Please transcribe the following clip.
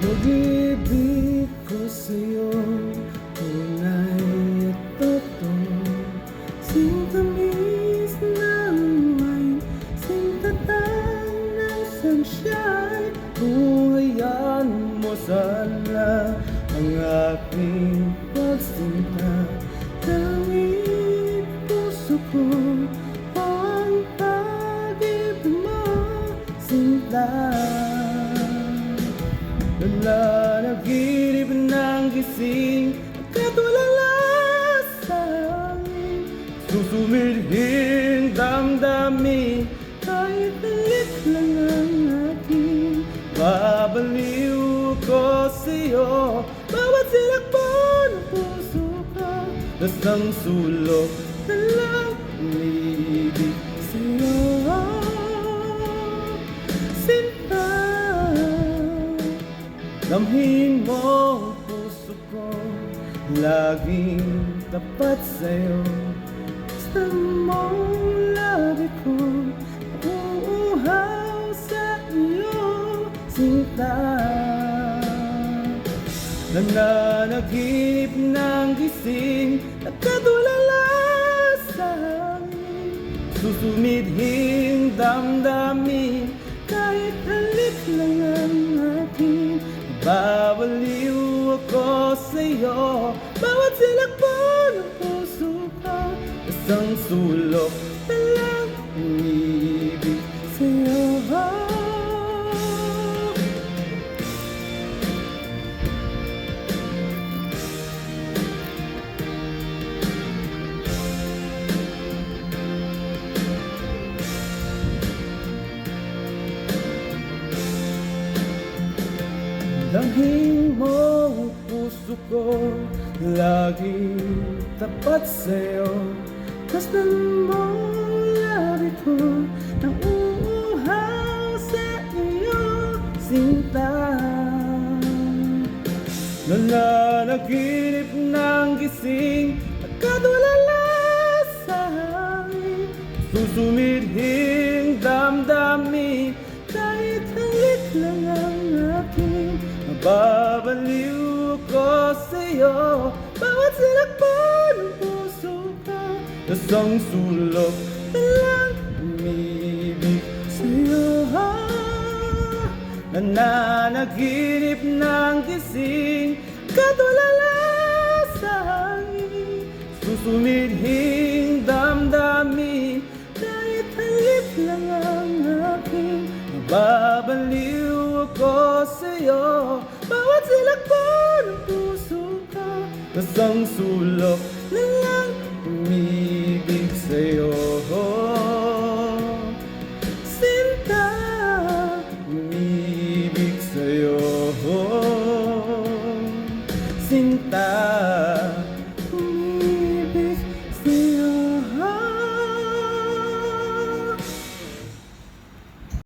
Pag-ibig ko sa'yo, tunay at totoo. Sintamis ng may sintatang ng sunshine. Kung hayaan mo sana ang aking pagsinta, tanging puso ko ang pag-ibig mo, sinta. Nanaginip ng gising, katulala sa hangin. Susumilhing damdamin, kahit talit lang ang aking. Babaliw ko sa'yo, bawat silakbo ng puso ko. Lasang sulok na lang umiibig sa'yo, sinta. Damhin mo ang puso ko, laging tapat sa'yo. Gusto mong labi ko, uuhaw sa iyo, sinta. Nananaginip ng gising, nagkatulala sa hangin. Susumidhing damdamin, kahit halik lang ang aking. Babaliw ako sa'yo, bawat silakbo ng puso ko. Isang sulok na lang umiibig sa'yo. Damhin mo ang puso ko, laging tapat sa'yo. Kastan mo ang labi ko, nang uuhaw sa iyo, sinta. Nananaginip ng gising, nagkatulala sa hangin. Susumidhing damdamin, kahit halik lang ang aking. Babaliw ko sa'yo, bawat silakbo ng puso ko. Isang sulok na lang umiibig sa'yo. Nananaginip ng gising, katulala sa hangin. Susumidhing damdamin, kahit halik lang ang aking. Babaliw ako sa'yo, bawat silakbo ng puso ko. Isang sulok na